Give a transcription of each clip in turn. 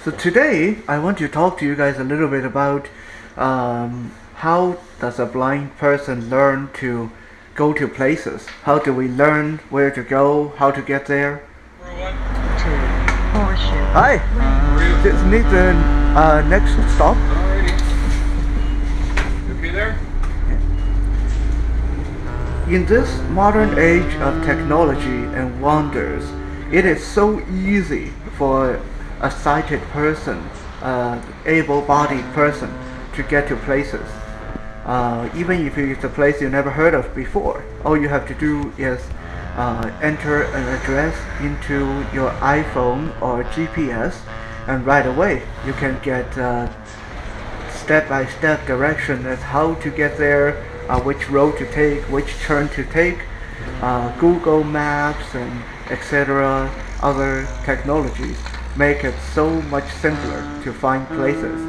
So today I want to talk to you guys a little bit about how does a blind person learn to go to places? How do we learn where to go? How to get there? To Horseshoe. Hi, this is the next stop. Alrighty. Okay there? In this modern age of technology and wonders, it is so easy for a sighted person, able-bodied person, to get to places. Even if it's a place you never heard of before, all you have to do is enter an address into your iPhone or GPS, and right away you can get step-by-step direction as how to get there, which road to take, which turn to take, Google Maps and etc. Other technologies make it so much simpler to find places.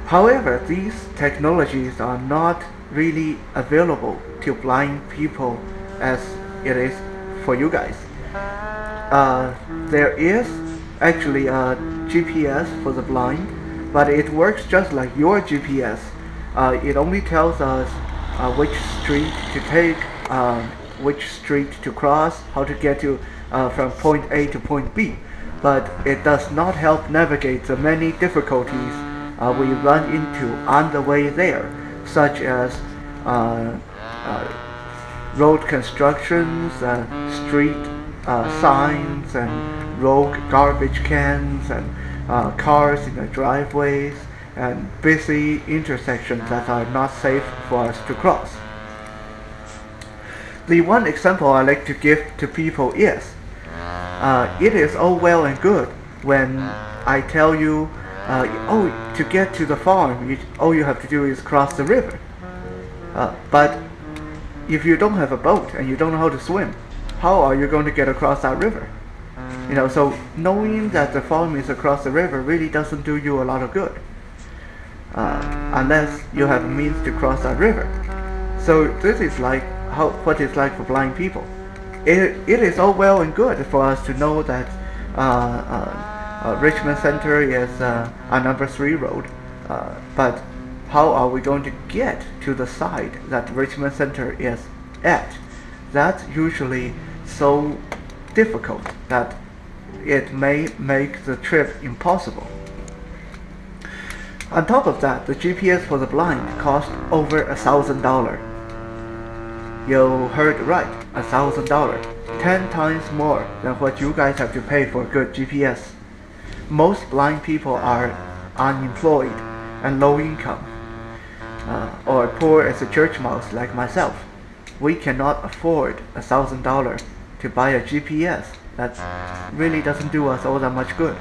However, these technologies are not really available to blind people as it is for you guys. There is actually a GPS for the blind, but it works just like your GPS. It only tells us which street to take, which street to cross, how to get to from point A to point B. But it does not help navigate the many difficulties we run into on the way there, such as road constructions, street signs, and rogue garbage cans, and cars in the driveways, and busy intersections that are not safe for us to cross. The one example I like to give to people is, it is all well and good when I tell you, oh, to get to the farm, all you have to do is cross the river. But if you don't have a boat and you don't know how to swim, how are you going to get across that river? So knowing that the farm is across the river really doesn't do you a lot of good, unless you have a means to cross that river. So this is like what it's like for blind people. It is all well and good for us to know that Richmond Center is a number 3 road, but how are we going to get to the side that Richmond Center is at? That's usually so difficult that it may make the trip impossible. On top of that, the GPS for the blind costs over $1,000. You heard right, $1,000. 10 times more than what you guys have to pay for a good GPS. Most blind people are unemployed and low income, or poor as a church mouse like myself. We cannot afford $1,000 to buy a GPS. That really doesn't do us all that much good.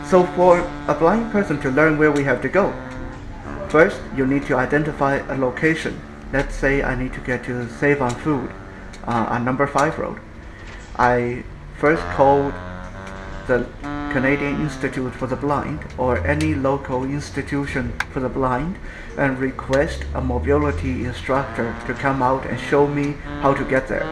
So for a blind person to learn where we have to go, first you need to identify a location. Let's say I need to get to Save on Food on number 5 road. I first called the Canadian Institute for the Blind or any local institution for the blind and request a mobility instructor to come out and show me how to get there.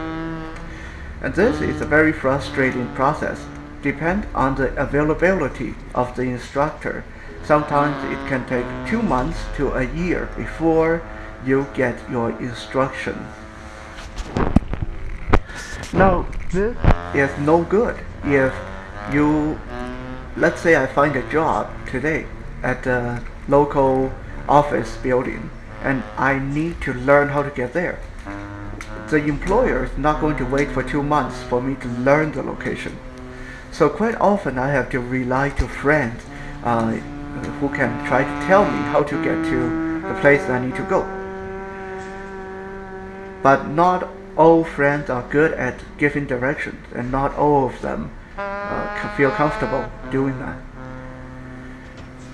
And this is a very frustrating process. Depend on the availability of the instructor. Sometimes it can take 2 months to a year before you get your instruction. Now, this is no good if you, let's say I find a job today at a local office building and I need to learn how to get there. The employer is not going to wait for 2 months for me to learn the location. So quite often I have to rely to friends who can try to tell me how to get to the place that I need to go. But not all friends are good at giving directions, and not all of them feel comfortable doing that.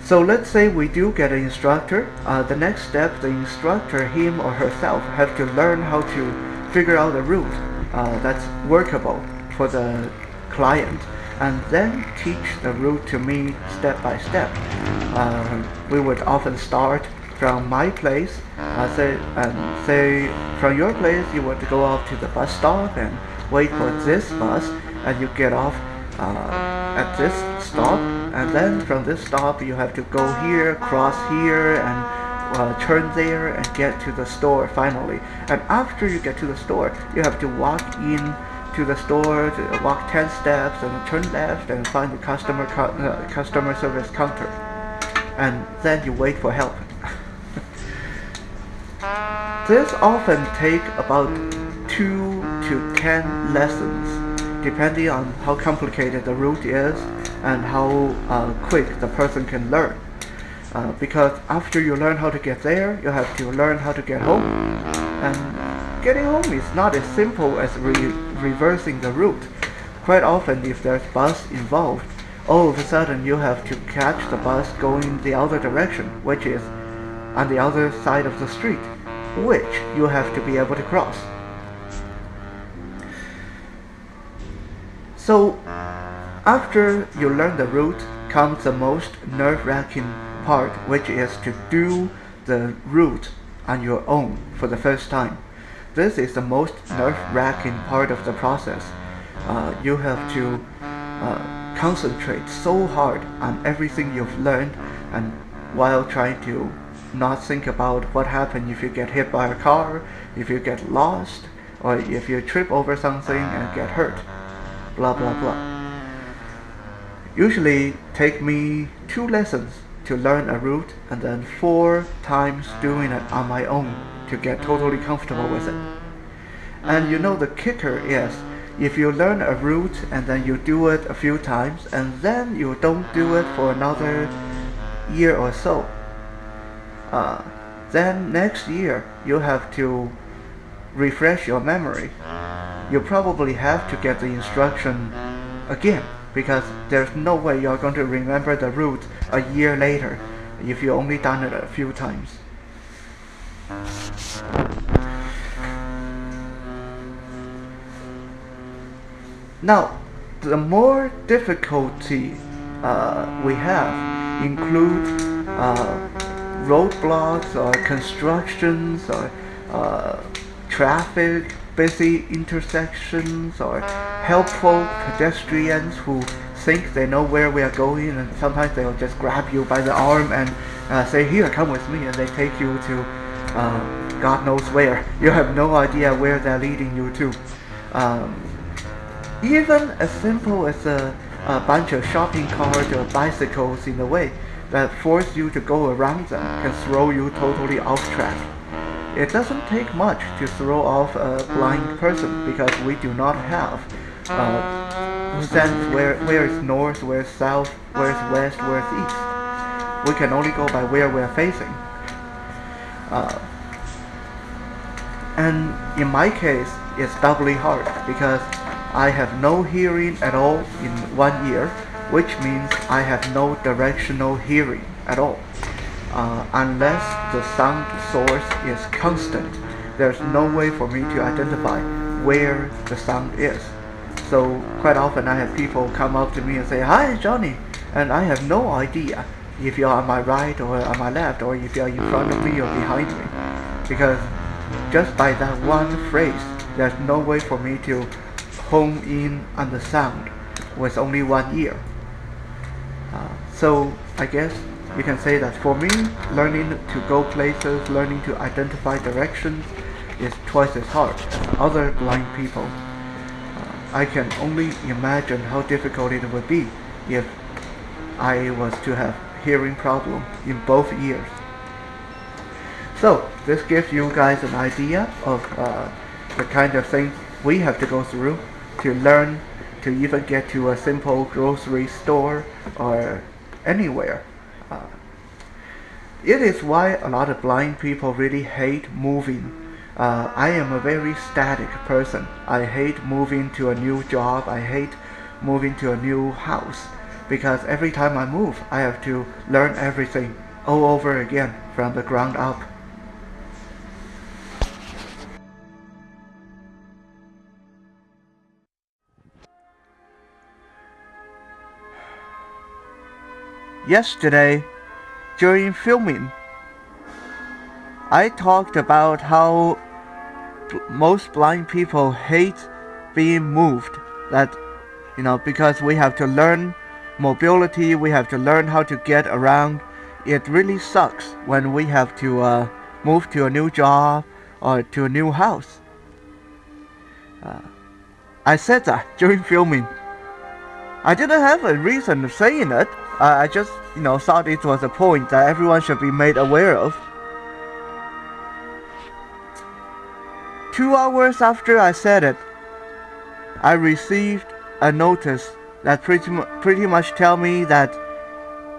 So let's say we do get an instructor. The next step, the instructor, him or herself, have to learn how to figure out a route that's workable for the client, and then teach the route to me step by step. We would often start from my place, say from your place you would go off to the bus stop and wait for this bus, and you get off at this stop, and then from this stop you have to go here, cross here, and turn there and get to the store finally. And after you get to the store, you have to walk in to the store, walk 10 steps and turn left and find the customer service counter, and then you wait for help. This often take about 2 to 10 lessons, depending on how complicated the route is and how quick the person can learn. Because after you learn how to get there, you have to learn how to get home. And getting home is not as simple as reversing the route. Quite often, if there's bus involved, all of a sudden you have to catch the bus going the other direction, which is on the other side of the street, which you have to be able to cross. So, after you learn the route comes the most nerve-wracking part, which is to do the route on your own for the first time. This is the most nerve-wracking part of the process. You have to concentrate so hard on everything you've learned, and while trying to not think about what happens if you get hit by a car, if you get lost, or if you trip over something and get hurt, blah blah blah. Usually take me 2 lessons to learn a route, and then 4 times doing it on my own to get totally comfortable with it. And you know, the kicker is, if you learn a route and then you do it a few times and then you don't do it for another year or so, then next year you have to refresh your memory. You probably have to get the instruction again, because there's no way you're going to remember the route a year later if you only done it a few times. Now, the more difficulty we have include roadblocks or constructions or traffic, busy intersections, or helpful pedestrians who think they know where we are going, and sometimes they'll just grab you by the arm and say, "Here, come with me," and they take you to God knows where. You have no idea where they're leading you to. Even as simple as a bunch of shopping carts or bicycles in the way that force you to go around them can throw you totally off track. It doesn't take much to throw off a blind person, because we do not have sense where is north, where is south, where is west, where is east. We can only go by where we are facing. And in my case, it's doubly hard because I have no hearing at all in 1 year, which means I have no directional hearing at all. Unless the sound source is constant, there's no way for me to identify where the sound is. So quite often I have people come up to me and say, "Hi, Johnny," and I have no idea if you're on my right or on my left, or if you're in front of me or behind me, because just by that one phrase, there's no way for me to hone in on the sound with only 1 ear. So I guess you can say that for me, learning to go places, learning to identify directions is twice as hard as other blind people. I can only imagine how difficult it would be if I was to have hearing problem in both ears. So this gives you guys an idea of the kind of things we have to go through to learn to even get to a simple grocery store or anywhere. It is why a lot of blind people really hate moving. I am a very static person. I hate moving to a new job. I hate moving to a new house, because every time I move, I have to learn everything all over again from the ground up. Yesterday, during filming, I talked about how most blind people hate being moved, that because we have to learn mobility, we have to learn how to get around. It really sucks when we have to move to a new job or to a new house. I said that during filming. I didn't have a reason of saying it. I just, thought it was a point that everyone should be made aware of. 2 hours after I said it, I received a notice that pretty much tell me that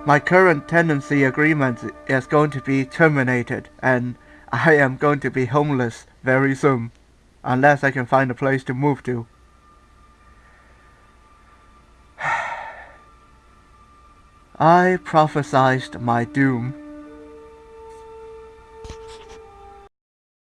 my current tenancy agreement is going to be terminated and I am going to be homeless very soon, unless I can find a place to move to. I prophesied my doom.